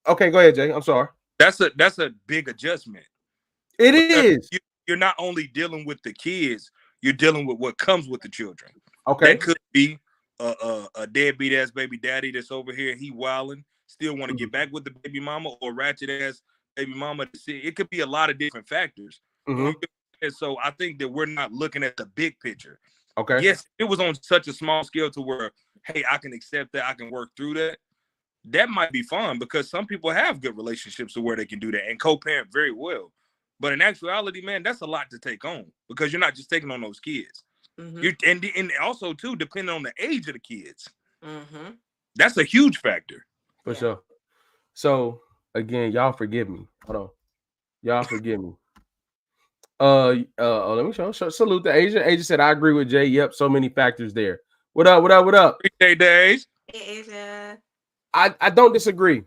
Speaker 2: okay, go ahead, Jay. I'm sorry.
Speaker 4: That's a big adjustment.
Speaker 2: It is.
Speaker 4: You're not only dealing with the kids, you're dealing with what comes with the children.
Speaker 2: Okay.
Speaker 4: That could be a deadbeat ass baby daddy that's over here, he wilding, still want to get back with the baby mama, or ratchet ass baby mama. It could be a lot of different factors. And so I think that we're not looking at the big picture.
Speaker 2: Okay.
Speaker 4: Yes, it was on such a small scale to where, hey, I can accept that, I can work through that. That might be fun because some people have good relationships to where they can do that and co-parent very well. But in actuality, man, that's a lot to take on because you're not just taking on those kids. And also, too, depending on the age of the kids. That's a huge factor.
Speaker 2: For sure. So, again, y'all forgive me. Hold on. Y'all forgive me. Let me show salute to Asia. Asia said, I agree with Jay. Yep, so many factors there. What up? What up? What up?
Speaker 4: Appreciate days.
Speaker 3: Hey, Asia.
Speaker 2: I don't disagree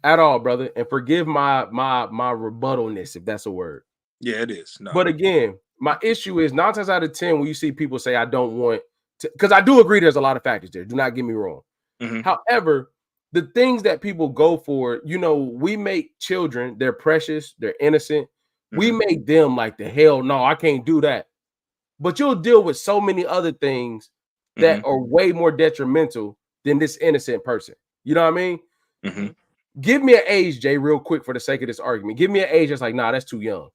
Speaker 2: at all, brother. And forgive my rebuttalness, if that's a word.
Speaker 4: Yeah, it is. No.
Speaker 2: But again, my issue is 9 times out of 10 when you see people say I don't want to, because I do agree there's a lot of factors there. Do not get me wrong.
Speaker 4: Mm-hmm.
Speaker 2: However, the things that people go for, we make children, they're precious, they're innocent. Mm-hmm. We make them like the hell no, I can't do that. But you'll deal with so many other things that are way more detrimental than this innocent person. You know what I mean?
Speaker 4: Mm-hmm.
Speaker 2: Give me an age, Jay, real quick for the sake of this argument. Give me an age that's like, nah, that's too young.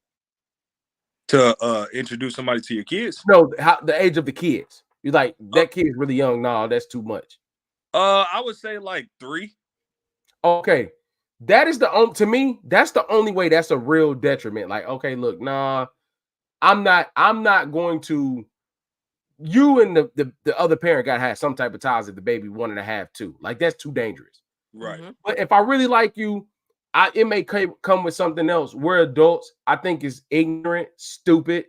Speaker 4: To introduce somebody to your kids?
Speaker 2: No, the age of the kids. You're like, that kid is really young. Nah, that's too much.
Speaker 4: I would say like 3.
Speaker 2: Okay. That is to me, that's the only way that's a real detriment. Like, okay, look, nah, I'm not going to. You and the other parent got to have some type of ties that the baby wanted to have too. Like, that's too dangerous.
Speaker 4: Right.
Speaker 2: But if I really like you, it may come with something else. We're adults. I think it's ignorant, stupid,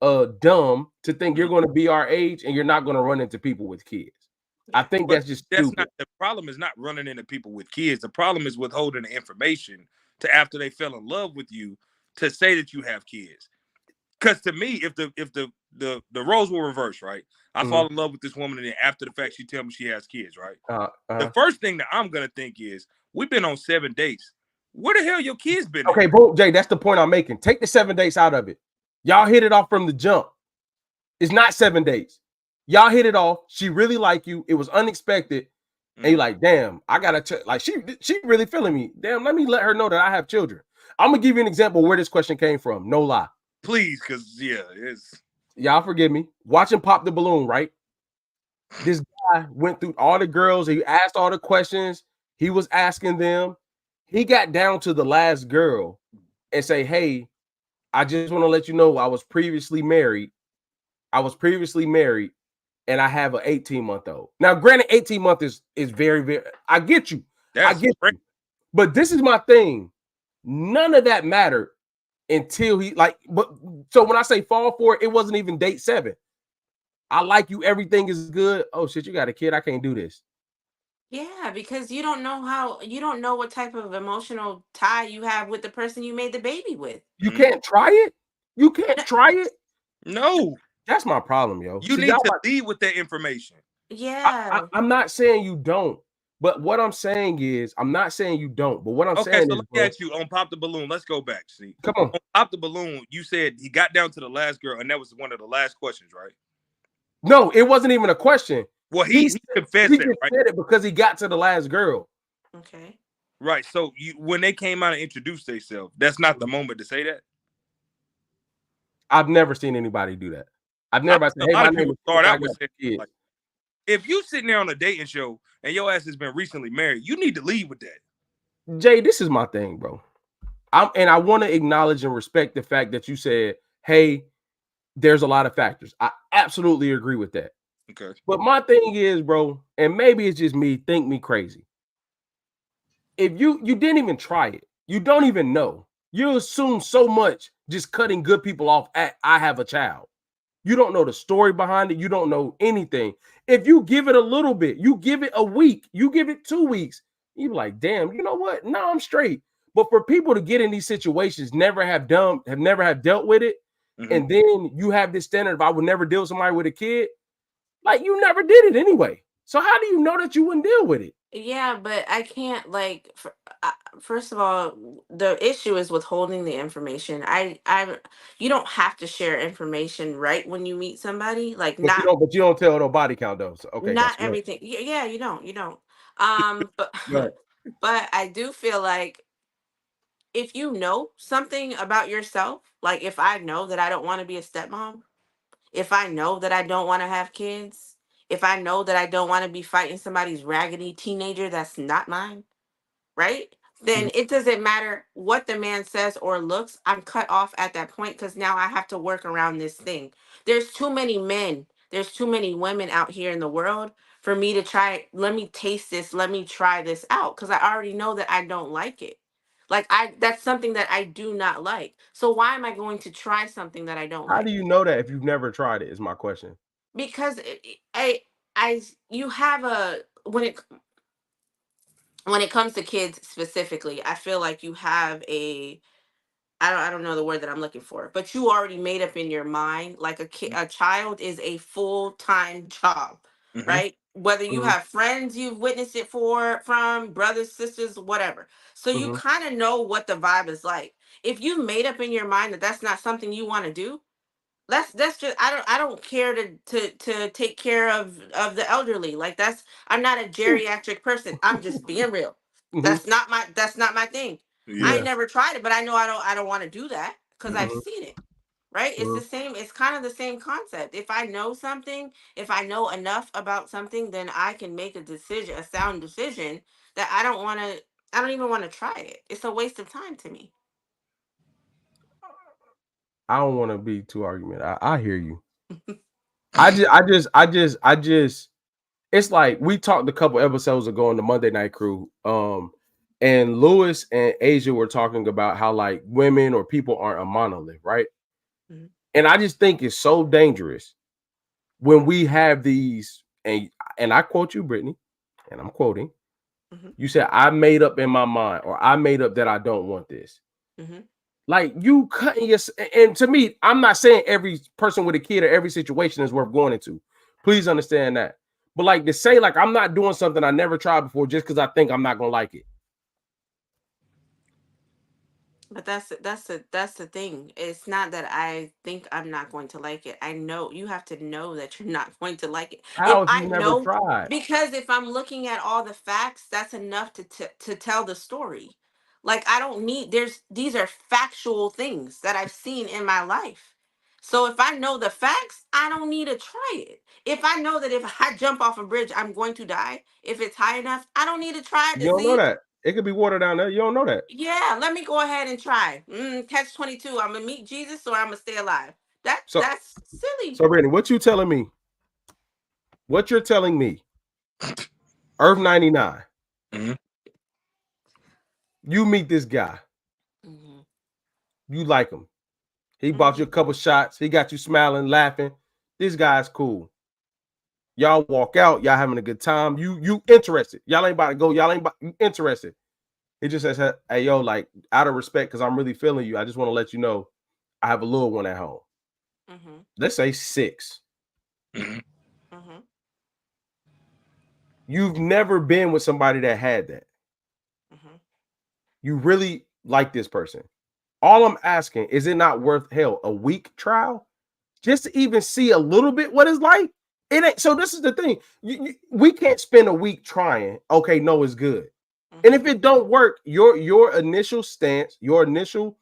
Speaker 2: dumb to think you're going to be our age and you're not going to run into people with kids. I think that's just stupid.
Speaker 4: Not the problem. Is not running into people with kids. The problem is withholding the information to after they fell in love with you to say that you have kids. Because to me, if the roles were reversed, right? I fall in love with this woman, and then after the fact, she tells me she has kids, right? The first thing that I'm gonna think is, we've been on 7 dates. Where the hell your kids been?
Speaker 2: Okay, boom, Jay, that's the point I'm making. Take the 7 dates out of it. Y'all hit it off from the jump. It's not 7 dates. Y'all hit it off. She really like you. It was unexpected. And you're like, damn, I gotta like she really feeling me. Damn, let me let her know that I have children. I'm gonna give you an example where this question came from. No lie.
Speaker 4: Please, because it's
Speaker 2: y'all forgive me. Watching Pop the Balloon, right? This guy went through all the girls. He asked all the questions. He was asking them. He got down to the last girl and say, hey, I just want to let you know I was previously married. And I have an 18-month-old. Now, granted, 18-month is very, very. I get you. I get you. But this is my thing. None of that mattered until he But so when I say fall for it, it wasn't even date 7. I like you. Everything is good. Oh shit, you got a kid. I can't do this.
Speaker 3: Yeah, because you don't know what type of emotional tie you have with the person you made the baby with.
Speaker 2: You can't try it. You can't try it.
Speaker 4: No.
Speaker 2: That's my problem, yo.
Speaker 4: You need to lead with that information.
Speaker 3: Yeah.
Speaker 2: I'm not saying you don't, but what I'm saying is, I'm not saying you don't, but what I'm saying is,
Speaker 4: let me ask you on Pop the Balloon. Let's go back. See,
Speaker 2: come on.
Speaker 4: Pop the Balloon. You said he got down to the last girl, and that was one of the last questions, right?
Speaker 2: No, it wasn't even a question.
Speaker 4: Well, he confessed
Speaker 2: he
Speaker 4: that, right?
Speaker 2: said it because he got to the last girl.
Speaker 3: Okay.
Speaker 4: Right. So when they came out and introduced themselves, that's not the moment to say that.
Speaker 2: I've never seen anybody do that. I've never said, hey, my name is
Speaker 4: start out with saying, like, if you sitting there on a dating show and your ass has been recently married, you need to lead with that.
Speaker 2: Jay, this is my thing, bro. I want to acknowledge and respect the fact that you said, hey, there's a lot of factors. I absolutely agree with that.
Speaker 4: Okay.
Speaker 2: But my thing is, bro, and maybe it's just me, think me crazy. If you didn't even try it, you don't even know. You assume so much just cutting good people off at I have a child. You don't know the story behind it. You don't know anything. If you give it a little bit, you give it a week, you give it 2 weeks, you're like, damn, you know what? No, I'm straight. But for people to get in these situations, never have dealt with it, and then you have this standard of I would never deal with somebody with a kid, like you never did it anyway. So how do you know that you wouldn't deal with it?
Speaker 3: Yeah, but I can't first of all, the issue is withholding the information. You don't have to share information right when you meet somebody. Like,
Speaker 2: but you don't tell no body count though. So, okay,
Speaker 3: not everything. Yeah, you don't. But but I do feel like if you know something about yourself, like if I know that I don't want to be a stepmom, if I know that I don't want to have kids, if I know that I don't want to be fighting somebody's raggedy teenager that's not mine, right? Then it doesn't matter what the man says or looks. I'm cut off at that point because now I have to work around this thing. There's too many men. There's too many women out here in the world for me to try. Let me taste this. Let me try this out because I already know that I don't like it. Like that's something that I do not like. So why am I going to try something that I don't
Speaker 2: How
Speaker 3: like?
Speaker 2: do you know that if you've never tried it? Is my question.
Speaker 3: Because you have a when it comes to kids specifically, I feel like you have a I don't know the word that I'm looking for, but you already made up in your mind like a child is a full-time job,
Speaker 4: Mm-hmm.
Speaker 3: right? Whether you
Speaker 2: Mhm,
Speaker 3: have friends you've witnessed it from brothers, sisters, whatever. So you
Speaker 2: mhm.
Speaker 3: kind of know what the vibe is like. If you made up in your mind that that's not something you want to do, that's just I don't care to take care of the elderly. Like that's I'm not a geriatric person. I'm just being real.
Speaker 2: Mhm.
Speaker 3: That's not my thing. I
Speaker 4: Yeah.
Speaker 3: ain't
Speaker 2: Yeah.
Speaker 3: never tried it, but I know I don't want to do that because I've
Speaker 2: Mhm,
Speaker 3: seen it. Right? It's the
Speaker 2: mhm.
Speaker 3: same. It's kind of the same concept. If I know something, if I know enough about something, then I can make a decision, a sound decision that I don't want to. I don't even want to try it. It's a waste of time to me.
Speaker 2: I don't want to be too argument. I hear you. I just. It's like we talked a couple episodes ago on the Monday Night Crew. And Lewis and Asia were talking about how like women or people aren't a monolith, right?
Speaker 3: Mhm,
Speaker 2: And I just think it's so dangerous when we have these, and I quote you, Brittany, and I'm quoting.
Speaker 3: mhm,
Speaker 2: You said I made up in my mind, or I made up that I don't want this.
Speaker 3: mhm,
Speaker 2: Like you cutting your, and to me, I'm not saying every person with a kid or every situation is worth going into. Please understand that. But like to say, like I'm not doing something I never tried before just because I think I'm not gonna like it.
Speaker 3: But that's the thing. It's not that I think I'm not going to like it. I know you have to know that you're not going to like it. If
Speaker 2: How if
Speaker 3: I
Speaker 2: you never
Speaker 3: know,
Speaker 2: tried?
Speaker 3: because if I'm looking at all the facts, that's enough to tell the story. Like I don't need there's these are factual things that I've seen in my life. So if I know the facts, I don't need to try it. If I know that if I jump off a bridge, I'm going to die, if it's high enough, I don't need to try it
Speaker 2: You
Speaker 3: to
Speaker 2: don't know
Speaker 3: see.
Speaker 2: that. It could be water down there. You don't know that.
Speaker 3: Yeah, let me go ahead and try. Catch 22. I'm gonna meet Jesus or I'm gonna stay alive.
Speaker 2: So,
Speaker 3: That's silly.
Speaker 2: so Brittany, what you telling me? What you're telling me? Earth 99.
Speaker 4: Mm-hmm.
Speaker 2: You meet this guy.
Speaker 3: Hmm.
Speaker 2: You like him. He bought you a
Speaker 3: Hmm.
Speaker 2: couple shots. He got you smiling, laughing. This guy's cool. Y'all walk out. Y'all having a good time. You interested. Y'all ain't about to go. Y'all ain't about, you interested. He just says, hey, yo, like, out of respect, because I'm really feeling you, I just want to let you know I have a little one at home.
Speaker 3: Hmm.
Speaker 2: Let's say 6.
Speaker 4: Mm-hmm.
Speaker 3: Hmm.
Speaker 2: You've never been with somebody that had that.
Speaker 3: Hmm.
Speaker 2: You really like this person. All I'm asking, is it not worth hell a week trial? Just to even see a little bit what it's like? It ain't. So this is the thing. We can't spend a week trying. Okay, no, it's good. And
Speaker 3: Hmm.
Speaker 2: if it don't work, your initial stance, your initial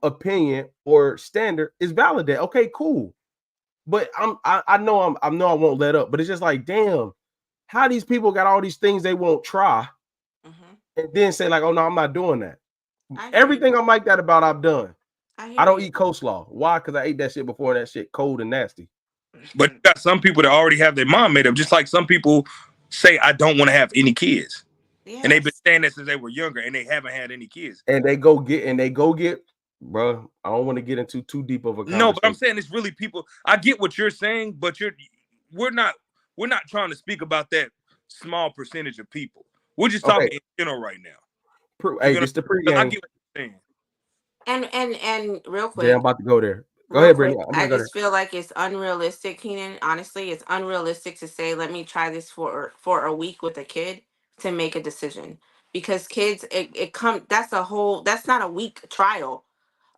Speaker 2: opinion or standard is validate. Okay, cool. But I know I know I won't let up. But it's just like, damn, how these people got all these things they won't try
Speaker 3: Hmm.
Speaker 2: and then say like, oh no, I'm not doing that.
Speaker 3: I hear you.
Speaker 2: Everything I'm like that about, I've done.
Speaker 3: I
Speaker 2: I
Speaker 3: hear
Speaker 2: don't
Speaker 3: you.
Speaker 2: eat coleslaw. Why? Because I ate that shit before, and that shit cold and nasty.
Speaker 4: But you got some people that already have their mind made up, just like some people say, I don't want to have any kids. And they've been
Speaker 3: Yes.
Speaker 4: saying that since they were younger and they haven't had any kids.
Speaker 2: And they go get, bro. I don't want to get into too deep of a
Speaker 4: No, but I'm
Speaker 2: conversation.
Speaker 4: saying it's really people. I get what you're saying, but we're not we're not trying to speak about that small percentage of people. We're just
Speaker 2: Okay,
Speaker 4: talking in general right now. You
Speaker 2: hey,
Speaker 4: gonna
Speaker 2: this the
Speaker 4: because I
Speaker 2: pregame.
Speaker 4: get what you're saying.
Speaker 3: And real
Speaker 2: Jay, I'm
Speaker 3: quick,
Speaker 2: about to go there. Go
Speaker 3: real
Speaker 2: ahead, Brittany.
Speaker 3: quick,
Speaker 2: I'm gonna
Speaker 3: I
Speaker 2: go there.
Speaker 3: just feel like it's unrealistic, Keenan. Honestly, it's unrealistic to say, let me try this for a week with a kid to make a decision. Because kids, it come that's not a week trial.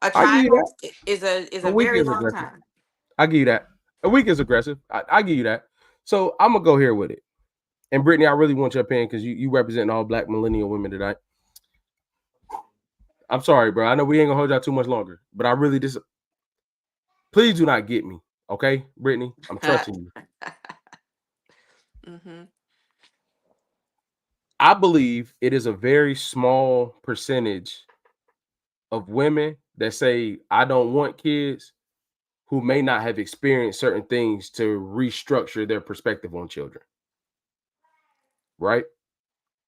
Speaker 3: A
Speaker 2: I give you
Speaker 3: child
Speaker 2: that.
Speaker 3: is
Speaker 2: A
Speaker 3: a
Speaker 2: week
Speaker 3: very
Speaker 2: is
Speaker 3: long
Speaker 2: aggressive.
Speaker 3: time.
Speaker 2: I give you that. A week is aggressive. I give you that. So I'm gonna go here with it. And Brittany, I really want your opinion because you represent all black millennial women tonight. I'm sorry, bro. I know we ain't gonna hold y'all too much longer, but I really just please do not get me. Okay, Brittany, I'm trusting you.
Speaker 3: Hmm.
Speaker 2: I believe it is a very small percentage of women that say I don't want kids who may not have experienced certain things to restructure their perspective on children. Right?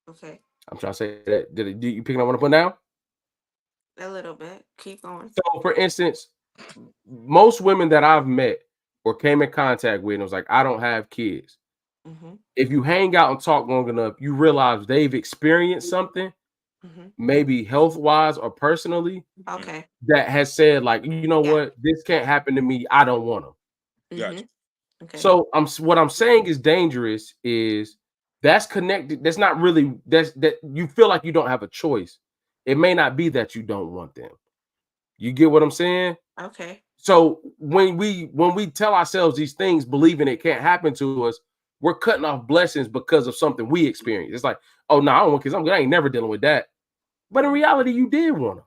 Speaker 3: Okay.
Speaker 2: I'm trying to say that. Did you picking up what I put down?
Speaker 3: A little bit. Keep going.
Speaker 2: So, for instance, most women that I've met or came in contact with, and was like, I don't have kids.
Speaker 3: Mm-hmm.
Speaker 2: If you hang out and talk long enough, you realize they've experienced something, maybe health-wise or personally,
Speaker 3: Okay.
Speaker 2: that has said, like, you know
Speaker 3: Yeah.
Speaker 2: what, this can't happen to me. I don't want them.
Speaker 4: Gotcha.
Speaker 3: Okay.
Speaker 2: So what I'm saying is dangerous is that's connected. That's not really that you feel like you don't have a choice. It may not be that you don't want them. You get what I'm saying?
Speaker 3: Okay.
Speaker 2: So when we tell ourselves these things, believing it can't happen to us, we're cutting off blessings because of something we experienced. It's like, oh no, I don't want kids. I ain't never dealing with that. But in reality, you did want them.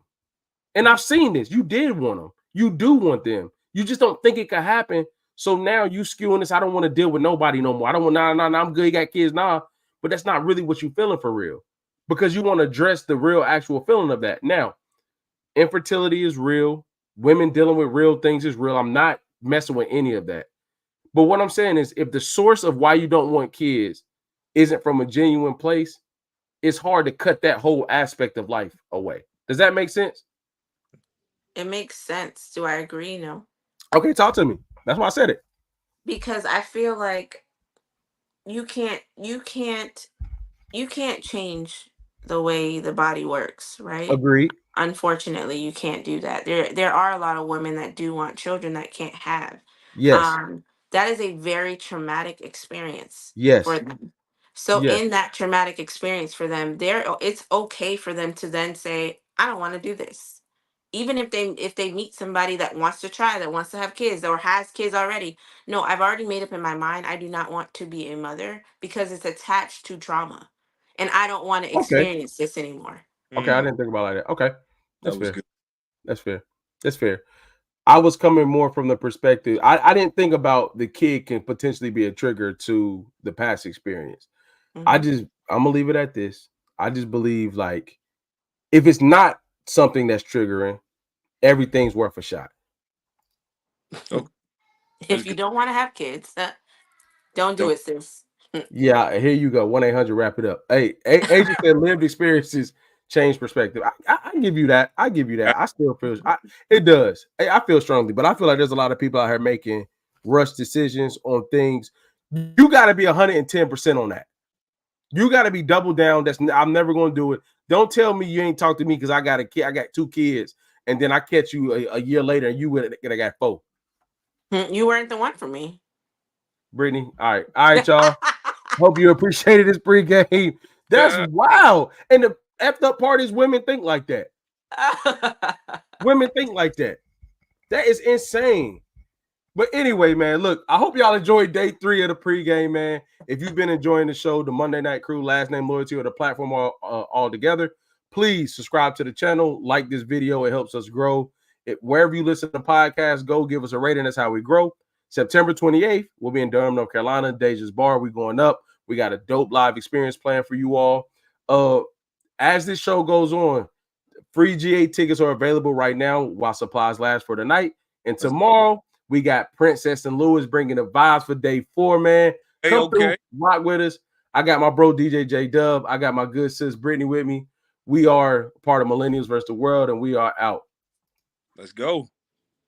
Speaker 2: And I've seen this. You did want them. You do want them. You just don't think it could happen. So now you skewing this. I don't want to deal with nobody no more. I don't want, nah, I'm good. You got kids, nah. But that's not really what you're feeling for real. Because you want to address the real actual feeling of that. Now, infertility is real. Women dealing with real things is real. I'm not messing with any of that. But what I'm saying is, if the source of why you don't want kids isn't from a genuine place, it's hard to cut that whole aspect of life away. Does that make sense?
Speaker 3: It makes sense. Do I agree? No.
Speaker 2: Okay, talk to me. That's why I said it.
Speaker 3: Because I feel like you can't change the way the body works, right?
Speaker 2: Agreed.
Speaker 3: Unfortunately, you can't do that. There are a lot of women that do want children that can't have.
Speaker 2: Yes.
Speaker 3: That is a very traumatic experience for
Speaker 2: Yes.
Speaker 3: them. So
Speaker 2: Yes.
Speaker 3: in that traumatic experience for them, it's okay for them to then say, I don't want to do this. Even if they meet somebody that wants to try, that wants to have kids or has kids already. No, I've already made up in my mind I do not want to be a mother because it's attached to trauma. And I don't want to
Speaker 2: Okay.
Speaker 3: experience this anymore.
Speaker 2: Okay. I didn't think about it like that. Okay. That's
Speaker 4: That was
Speaker 2: fair.
Speaker 4: good.
Speaker 2: That's fair. That's fair. I was coming more from the perspective. I didn't think about the kid can potentially be a trigger to the past experience. I'm gonna leave it at this. I just believe, like, if it's not something that's triggering, everything's worth a shot.
Speaker 4: Okay.
Speaker 3: If you don't want to have kids, don't do
Speaker 4: Don't.
Speaker 3: it, sis.
Speaker 2: Yeah, here you go. 1-800 wrap it up. Hey, Agent said lived experiences change perspective. I give you that. I give you that. I still feel it does. I feel strongly, but I feel like there's a lot of people out here making rush decisions on things. You got to be 110% on that. You got to be double down. I'm never going to do it. Don't tell me you ain't talked to me because I got a kid. I got 2 kids, and then I catch you a year later, and you would have got 4.
Speaker 3: You weren't the one for me.
Speaker 2: Bryttany, all right, y'all. Hope you appreciated this pregame. That's wild. And the effed up part is women think like that. Women think like that. That is insane. But anyway, man, look, I hope y'all enjoyed day 3 of the pregame, man. If you've been enjoying the show, the Monday Night Crew, Last Name Loyalty, or the platform all together, please subscribe to the channel, like this video. It helps us grow. Wherever you listen to podcasts, go give us a rating. That's how we grow. September 28th, we'll be in Durham, North Carolina, Deja's Bar. We're going up. We got a dope live experience planned for you all. As this show goes on, free GA tickets are available right now while supplies last for the night. And tomorrow, we got Princess and Lewis bringing the vibes for day 4, man. Come through, rock with us. I got my bro DJ J Dub. I got my good sis Bryttany with me. We are part of Millennials versus the World, and we are out.
Speaker 4: Let's go.